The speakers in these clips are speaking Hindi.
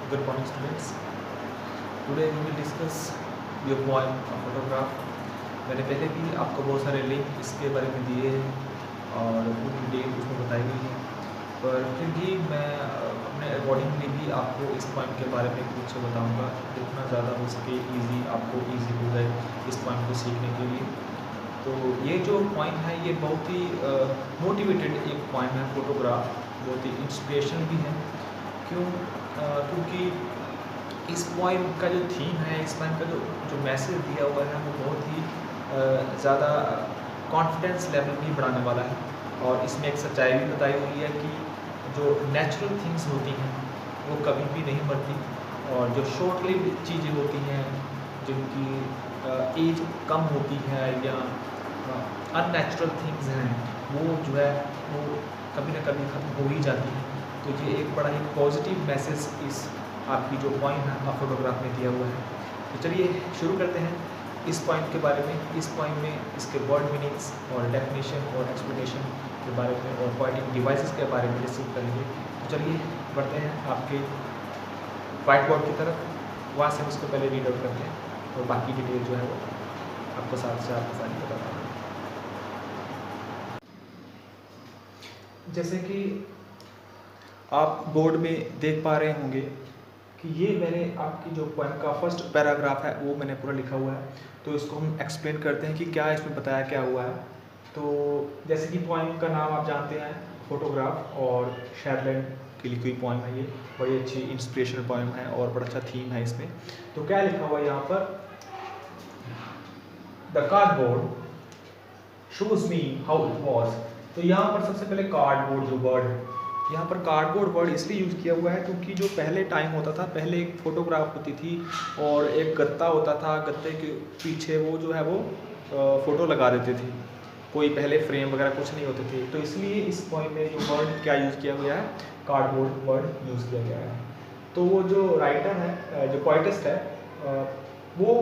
Good morning, students. Today we will discuss your poem a photograph. मैंने पहले भी आपको बहुत सारे लिंक इसके बारे में दिए हैं और पूरी डिटेल उसमें बताई हुई है, पर फिर भी मैं अपने अकॉर्डिंगली भी आपको इस पॉइंट के बारे में कुछ बताऊंगा जितना ज़्यादा हो सके ईजी आपको ईजी हो जाए इस पॉइंट को सीखने के लिए। तो ये जो पॉइंट है ये बहुत ही मोटिवेटेड एक पॉइंट है फोटोग्राफ, बहुत ही इंस्पिरेशन भी है। क्योंकि इस पोइम का जो थीम है, इस पोइम का जो मैसेज दिया हुआ है वो बहुत ही ज़्यादा कॉन्फिडेंस लेवल भी बढ़ाने वाला है। और इसमें एक सच्चाई भी बताई हुई है कि जो नेचुरल थिंग्स होती हैं वो कभी भी नहीं मरती, और जो शॉर्ट लिव्ड चीज़ें होती हैं जिनकी एज कम होती है या अननेचुरल थिंग्स हैं वो जो है वो कभी ना कभी ख़त्म हो ही जाती है। तो ये एक बड़ा ही पॉजिटिव मैसेज इस आपकी जो पॉइंट है फोटोग्राफ में दिया हुआ है। तो चलिए शुरू करते हैं इस पॉइंट के बारे में। इस पॉइंट में इसके वर्ड मीनिंग्स और डेफिनेशन और एक्सप्लेनेशन के बारे में और पॉइंटिंग डिवाइसेस के बारे में डिस्कस करेंगे। तो चलिए बढ़ते हैं आपके वाइट बोर्ड की तरफ, वहाँ से हम इसको पहले रीड आउट करते हैं और बाकी डिटेल जो है वो आपको साथ से आपको सारी बताता हूँ। जैसे कि आप बोर्ड में देख पा रहे होंगे कि ये मैंने आपकी जो पोएम का फर्स्ट पैराग्राफ है वो मैंने पूरा लिखा हुआ है। तो इसको हम एक्सप्लेन करते हैं कि क्या इसमें बताया क्या हुआ है। तो जैसे कि पोएम का नाम आप जानते हैं फोटोग्राफ, और शेरलैंड की लिखी हुई पोएम है। ये बड़ी अच्छी इंस्पिरेशनल पोएम है और बड़ा अच्छा थीम है इसमें। तो क्या लिखा हुआ है यहाँ पर, the cardboard shows me how it was. तो यहाँ पर सबसे पहले कार्डबोर्ड जो वर्ड है, यहाँ पर कार्डबोर्ड वर्ड इसलिए यूज़ किया हुआ है क्योंकि जो पहले टाइम होता था, पहले एक फ़ोटोग्राफ होती थी और एक गत्ता होता था, गत्ते के पीछे वो जो है वो फ़ोटो लगा देते थे, कोई पहले फ्रेम वगैरह कुछ नहीं होते थे। तो इसलिए इस पॉइंट में जो वर्ड क्या यूज़ किया गया है, कार्डबोर्ड वर्ड यूज़ किया गया है। तो वो जो राइटर है, जो पोइटिस्ट है, वो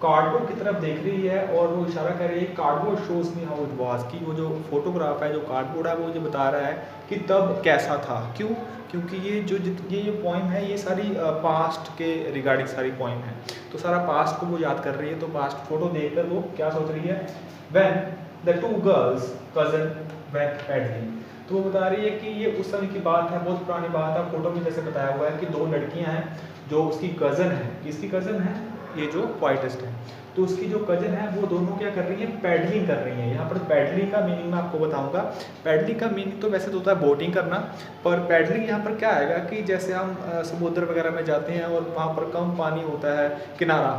कार्डबोर्ड की तरफ देख रही है और वो इशारा कर रही है cardboard shows me how it was, कि वो जो फोटोग्राफ है, जो कार्डबोर्ड है, वो मुझे बता रहा है कि तब कैसा था। क्यों? क्योंकि ये जो पोइम है ये सारी पास्ट के रिगार्डिंग सारी पोइम है। तो सारा पास्ट को वो याद कर रही है। तो पास्ट फोटो देखकर वो क्या सोच रही है, when the two girls cousin went paddling. तो वो बता रही है कि ये उस समय की बात है, बहुत पुरानी बात है। फोटो में जैसे बताया हुआ है कि दो लड़कियां हैं जो उसकी कज़न है। किसकी कज़न है? ये जो पोइटिस्ट है, तो उसकी जो कज़न है वो दोनों क्या कर रही है, पैडलिंग कर रही है। यहाँ पर पैडलिंग का मीनिंग मैं आपको बताऊंगा। पैडलिंग का मीनिंग तो वैसे तो होता है बोटिंग करना, पर पैडलिंग यहाँ पर क्या आएगा कि जैसे हम समुद्र वगैरह में जाते हैं और वहाँ पर कम पानी होता है, किनारा,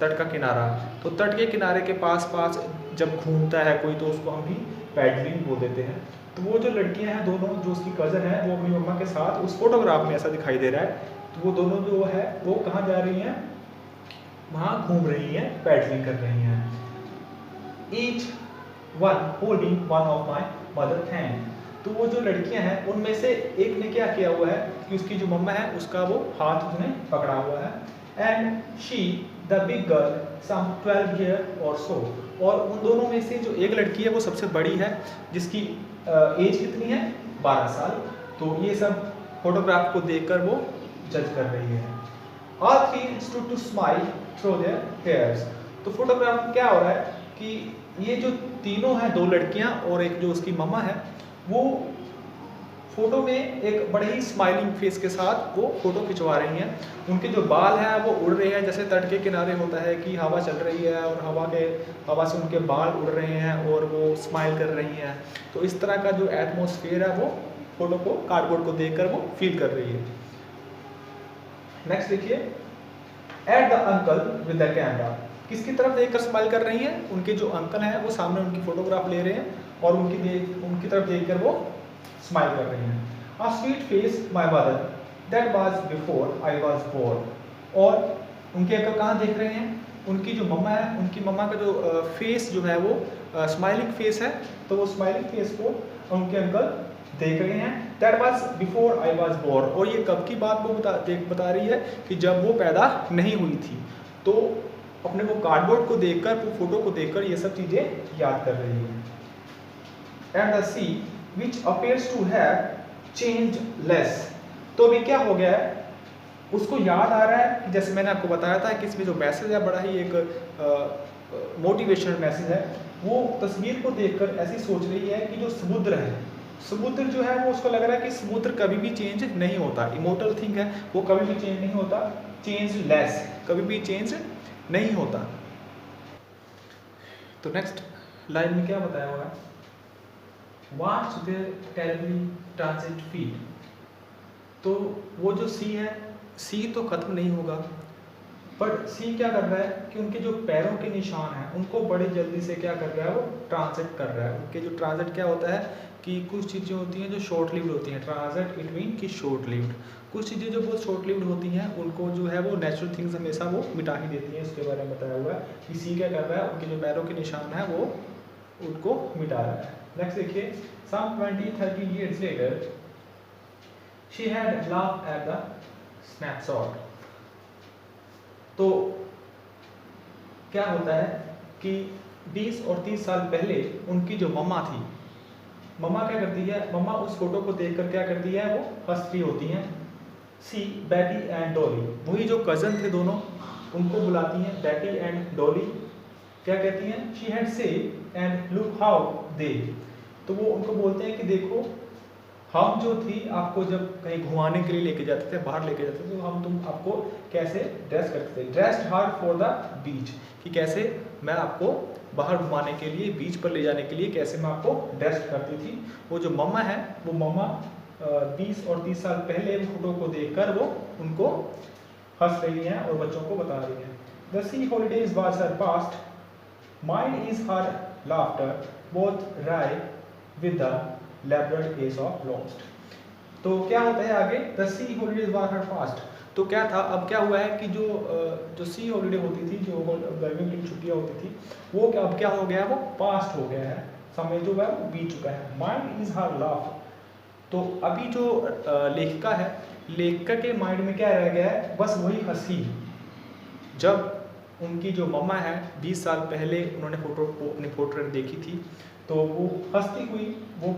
तट का किनारा, तो तट के किनारे के पास पास जब घूमता है कोई तो उसको हम भी पैडलिंग बोल देते हैं। तो वो जो लड़कियां हैं दोनों, जो उसकी कज़न है, वो अपनी मम्मा के साथ उस फोटोग्राफ में ऐसा दिखाई दे रहा है। तो वो दोनों जो है वो कहाँ जा रही हैं, वहाँ घूम रही हैं, पैडलिंग कर रही हैं। Each one holding one of my mother hand. तो वो जो लड़कियां हैं उनमें से एक ने क्या किया हुआ है कि उसकी जो मम्मा है उसका वो हाथ उसने पकड़ा हुआ है। And she the big girl some 12 year or so. और उन दोनों में से जो एक लड़की है वो सबसे बड़ी है, जिसकी एज कितनी है, 12 साल। तो ये सब फोटोग्राफ को देखकर वो जज कर रही है। All three stood to smile through their hairs। तो फोटोग्राफ में क्या हो रहा है कि ये जो तीनों हैं, दो लड़कियां और एक जो उसकी मम्मा है, वो फोटो में एक बड़े ही स्माइलिंग फेस के साथ वो फोटो खिंचवा रही हैं। उनके जो बाल हैं वो उड़ रहे हैं, जैसे तट के किनारे होता है कि हवा चल रही है और हवा से उनके बाल उड़ रहे हैं और वो स्माइल कर रही हैं। तो इस तरह का जो एटमॉस्फेयर है वो फोटो को, कार्डबोर्ड को देखकर वो फील कर रही है। नेक्स्ट देखिए, at the uncle with the camera. किसकी तरफ देखकर स्माइल कर रही हैं? उनके जो अंकल हैं वो सामने उनकी फोटोग्राफ ले रहे हैं और उनकी तरफ देखकर वो स्माइल कर रही हैं। A sweet face my mother that was before I was born. और उनके अंकल कहाँ देख रहे हैं? उनकी जो मम्मा है, उनकी मम्मा का जो फेस जो है वो स्माइलिंग फेस है। तो वो स्माइलिंग फेस को उनके अंकल देख रहे हैं। That was before I was born. और ये कब की बात वो बता रही है कि जब वो पैदा नहीं हुई थी। तो अपने वो कार्डबोर्ड को देखकर, वो फोटो को देखकर ये सब चीज़ें याद कर रही है। And the sea which appears to have changed less. तो अभी क्या हो गया है उसको याद आ रहा है कि जैसे मैंने आपको बताया था कि इसमें जो मैसेज है बड़ा ही एक मोटिवेशनल मैसेज है। वो तस्वीर को देखकर ऐसी सोच रही है कि जो समुद्र है, समुद्र जो है वो उसको लग रहा है कि समुद्र कभी भी चेंज नहीं होता, इमोर्टल थिंग है, वो कभी भी चेंज नहीं होता, चेंज लेस, कभी भी चेंज नहीं होता। तो नेक्स्ट लाइन में क्या बताया हुआ है, washed their terribly transient feet. तो वो जो सी है, सी तो खत्म नहीं होगा, पर सी क्या कर रहा है कि उनके जो पैरों के निशान हैं उनको बड़े जल्दी से क्या कर रहा है, वो ट्रांजिट कर रहा है। उनके जो ट्रांजिट क्या होता है कि कुछ चीज़ें होती हैं जो शॉर्ट लिव्ड होती हैं, ट्रांजिट इट मीन की शॉर्ट लिव्ड। कुछ चीज़ें जो बहुत शॉर्ट लिव्ड होती हैं उनको जो है वो नेचुरल थिंग्स हमेशा वो मिटा ही देती हैं। इसके बारे में बताया हुआ है कि सी क्या कर रहा है, उनके जो पैरों के निशान है वो उनको मिटा रहा है। नेक्स्ट देखिए, some 20-30 years later she had laughed at the snapshot। तो क्या होता है कि 20 और 30 साल पहले उनकी जो मम्मा थी, मम्मा क्या करती है, मम्मा उस फोटो को देखकर क्या करती है, वो हंस रही होती हैं। सी बैटी एंड डॉली, वही जो कजन थे दोनों, उनको बुलाती हैं बैटी एंड डॉली। क्या कहती हैं, शी हैड से एंड लुक हाउ दे। तो वो उनको बोलते हैं कि देखो, हम जो थी आपको जब कहीं घुमाने के लिए लेके जाते थे, बाहर लेके जाते थे, तो हम तुम आपको कैसे ड्रेस करते थे, dressed hard for the beach, कि कैसे मैं आपको बाहर घुमाने के लिए, बीच पर ले जाने के लिए कैसे मैं आपको ड्रेस करती थी। वो जो मम्मा है, वो मम्मा 20 और 30 साल पहले फोटो को देखकर वो उनको हंस रही हैं और बच्चों को बता रही हैं। The sea holidays was her past, mind is her laughter, both wry with the laboured case of lost. तो क्या होता है आगे, the sea holidays were her past. तो क्या था, अब क्या हुआ है कि जो सी हॉलीडे होती थी, जो गर्मियों की छुट्टियां होती थी, वो क्या अब क्या हो गया है, वो पास्ट हो गया है, समय जो है वो बीत चुका है। Mind is her laugh. तो अभी जो लेखिका है, लेखिका के माइंड में क्या रह गया है, बस वही हंसी। जब उनकी जो मम्मा है 20 साल पहले उन्होंने अपनी फोटो देखी थी, तो वो हंसती हुई, वो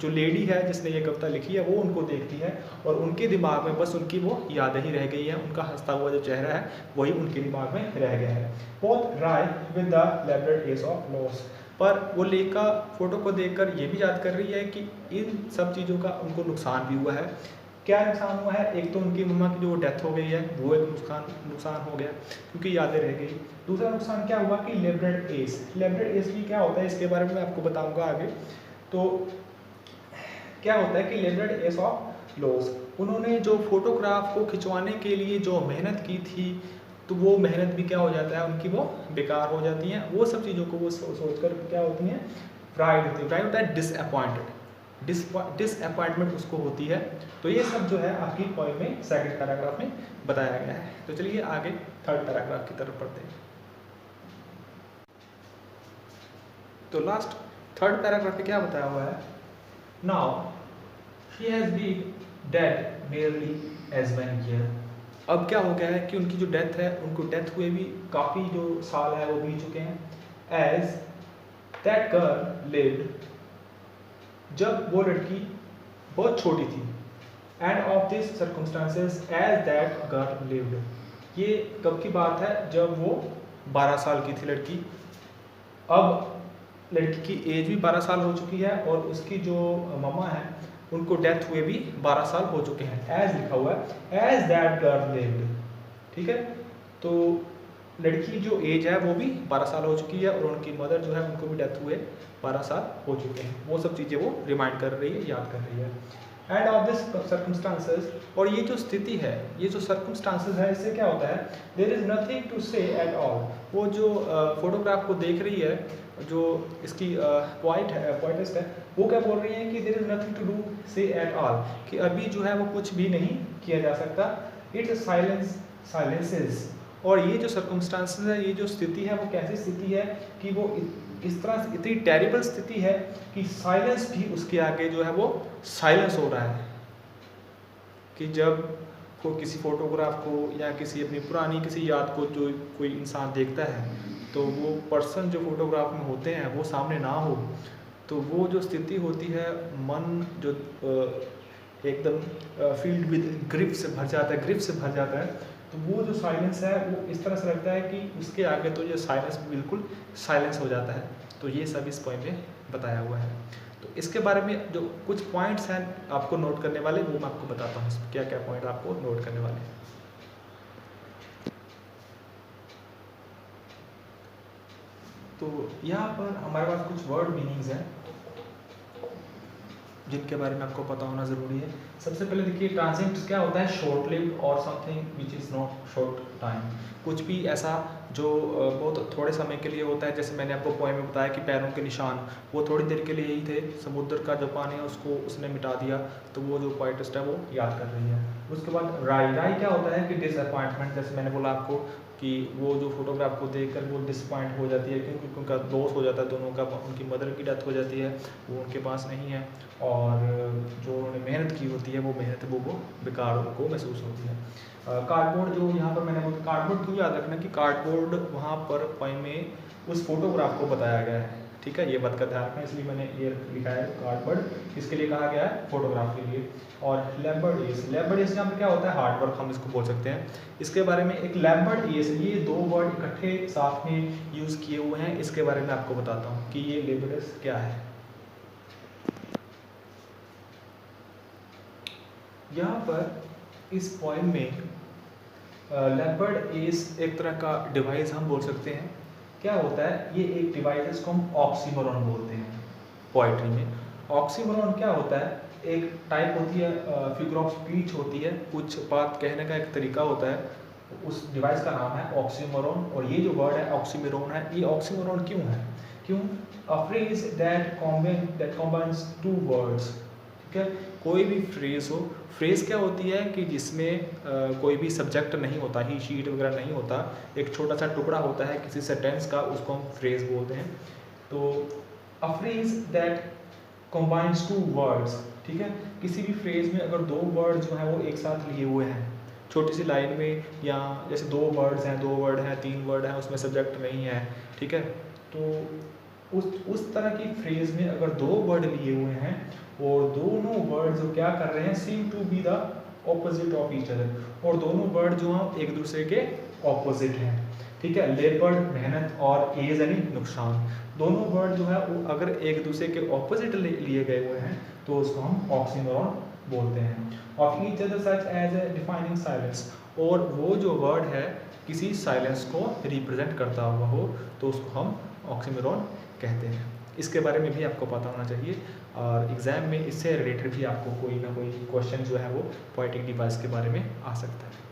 जो लेडी है जिसने ये कविता लिखी है, वो उनको देखती है और उनके दिमाग में बस उनकी वो यादें ही रह गई हैं, उनका हंसता हुआ जो चेहरा है वही उनके दिमाग में रह गया है। Both wry with the laboured case of loss. पर वो लेखिका फोटो को देखकर ये भी याद कर रही है कि इन सब चीज़ों का उनको नुकसान भी हुआ है। क्या नुकसान हुआ है, एक तो उनकी मम्मा की जो डेथ हो गई है वो एक नुकसान हो गया क्योंकि यादें रह गई। दूसरा नुकसान क्या हुआ कि लेब्रेड एस, लेब्रेड एस भी क्या होता है इसके बारे में मैं आपको बताऊंगा आगे। तो क्या होता है कि लेब्रेड एस ऑफ लॉस, उन्होंने जो फोटोग्राफ को खिंचवाने के लिए जो मेहनत की थी, तो वो मेहनत भी क्या हो जाता है उनकी, वो बेकार हो जाती हैं। वो सब चीज़ों को वो सोचकर क्या होती हैं, प्राइड होती है। प्राइड होता है डिसअपॉइंटेड, डिसअपॉइंटमेंट उसको होती है। तो ये सब जो है आपकी पोएम में सेकंड पैराग्राफ में बताया गया है। तो चलिए आगे थर्ड पैराग्राफ की तरफ पढ़ते हैं। तो लास्ट थर्ड पैराग्राफ में क्या बताया हुआ है, now she has been dead nearly as many year. अब क्या हो गया है कि उनकी जो डेथ है, उनको डेथ हुए भी काफ़ी जो साल है वो बीत चुके हैं। एज दैट गर्ल लिव्ड, जब वो लड़की बहुत छोटी थी। And of this circumstances as that girl lived, ये कब की बात है, जब वो 12 साल की थी लड़की। अब लड़की की एज भी 12 साल हो चुकी है और उसकी जो मम्मा है उनको डेथ हुए भी 12 साल हो चुके हैं। एज लिखा हुआ है, एज दैट गर्ल लिव्ड, ठीक है। तो लड़की जो एज है वो भी 12 साल हो चुकी है और उनकी मदर जो है उनको भी डेथ हुए 12 साल हो चुके हैं। वो सब चीज़ें वो रिमाइंड कर रही है, याद कर रही है। एंड ऑफ दिस सर्कमस्टांसेस, और ये जो स्थिति है, ये जो सर्कमस्टांसेस है, इससे क्या होता है, देयर इज नथिंग टू से एट ऑल। वो जो फोटोग्राफ को देख रही है, जो इसकी पोइट है, पोइटिस्ट है, वो क्या बोल रही है कि there is nothing to do से एट ऑल, कि अभी जो है वो कुछ भी नहीं किया जा सकता। इट साइलेंसेस, और ये जो सर्कमस्टांसेस है, ये जो स्थिति है, वो कैसी स्थिति है कि वो इस तरह से इतनी टेरिबल स्थिति है कि साइलेंस भी उसके आगे जो है वो साइलेंस हो रहा है। कि जब को किसी फोटोग्राफ को या किसी अपनी पुरानी किसी याद को जो कोई इंसान देखता है, तो वो पर्सन जो फोटोग्राफ में होते हैं वो सामने ना हो, तो वो जो स्थिति होती है, मन जो एकदम फील्ड विद ग्रिप से भर जाता है, ग्रिप से भर जाता है, तो वो जो साइलेंस है वो इस तरह से लगता है कि उसके आगे तो ये साइलेंस बिल्कुल साइलेंस हो जाता है। तो ये सब इस पोएम में बताया हुआ है। तो इसके बारे में जो कुछ पॉइंट्स हैं आपको नोट करने वाले, वो मैं आपको बताता हूँ क्या क्या पॉइंट आपको नोट करने वाले हैं। तो यहाँ पर हमारे पास कुछ वर्ड मीनिंग्स हैं जिनके बारे में आपको पता होना ज़रूरी है। सबसे पहले देखिए, ट्रांजिएंट क्या होता है? शॉर्ट लिव्ड और something which is not short time. कुछ भी ऐसा जो बहुत थोड़े समय के लिए होता है, जैसे मैंने आपको पोएम में बताया कि पैरों के निशान, वो थोड़ी देर के लिए ही थे, समुद्र का जो पानी है उसको उसने मिटा दिया, तो वो जो पोएटिस्ट है वो याद कर रही है। उसके बाद राई, राई क्या होता है कि डिसअपॉइंटमेंट, जैसे मैंने बोला आपको कि वो जो फोटोग्राफ को देखकर वो डिसअपॉइंट हो जाती है क्योंकि उनका लॉस हो जाता है दोनों का, उनकी मदर की डेथ हो जाती है, वो उनके पास नहीं है, और जो उन्होंने मेहनत की होती है वो मेहनत वो बेकार उनको महसूस होती है। कार्डबोर्ड, जो यहाँ पर मैंने बोला कार्डबोर्ड, क्यों याद रखना कि कार्डबोर्ड वहाँ पर पोएम में उस फोटोग्राफ को बताया गया है, ठीक है, ये बात का ध्यान रखना, इसलिए मैंने ये लिखा है कार्डबोर्ड किसके लिए कहा गया है? फोटोग्राफ के लिए। और लैम्बर्ड लैम्बर्ड यहाँ पर क्या होता है? हार्ड वर्क हम इसको बोल सकते हैं। इसके बारे में एक लैम्बर्ड ये दो वर्ड इकट्ठे साथ में यूज़ किए हुए हैं, इसके बारे में आपको बताता हूँ कि ये लेबरस क्या है। यहाँ पर इस पोएम में लैम्बर्ड इज एक तरह का डिवाइस हम बोल सकते हैं। क्या होता है? ये एक डिवाइस है, इसको हम ऑक्सीमोरॉन बोलते हैं पोइट्री में। ऑक्सीमोरॉन क्या होता है? एक टाइप होती है, फिगर ऑफ स्पीच होती है, कुछ बात कहने का एक तरीका होता है, उस डिवाइस का नाम है ऑक्सीमोरॉन। और ये जो वर्ड है ऑक्सीमोरॉन है, ये ऑक्सीमोरॉन क्यों है? क्यों? A phrase that combines two words, ठीक है, कोई भी फ्रेज हो, फ्रेज क्या होती है कि जिसमें कोई भी सब्जेक्ट नहीं होता, ही शीट वगैरह नहीं होता, एक छोटा सा टुकड़ा होता है किसी सेंटेंस का, उसको हम फ्रेज बोलते हैं। तो a phrase that combines two words, ठीक है, किसी भी फ्रेज में अगर दो वर्ड जो है वो एक साथ लिए हुए हैं छोटी सी लाइन में, या जैसे दो वर्ड्स हैं, दो वर्ड हैं, तीन वर्ड हैं, उसमें सब्जेक्ट नहीं है, ठीक है, तो उस तरह की फ्रेज में अगर दो वर्ड लिए हुए हैं और दोनों वर्ड जो क्या कर रहे हैं, seem to be the opposite of each other, और दोनों वर्ड जो हैं एक दूसरे के ऑपोजिट हैं, ठीक है, लेबर मेहनत और एज यानी नुकसान, दोनों वर्ड जो है वो अगर एक दूसरे के ऑपोजिट लिए गए हुए हैं तो उसको हम ऑक्सीमोरॉन बोलते हैं। Of each other such as a deafening silence, और वो जो वर्ड है किसी साइलेंस को रिप्रेजेंट करता हुआ हो तो उसको हम ऑक्सीमोरॉन कहते हैं। इसके बारे में भी आपको पता होना चाहिए, और एग्ज़ाम में इससे रिलेटेड भी आपको कोई ना कोई क्वेश्चन जो है वो पोएटिक डिवाइस के बारे में आ सकता है।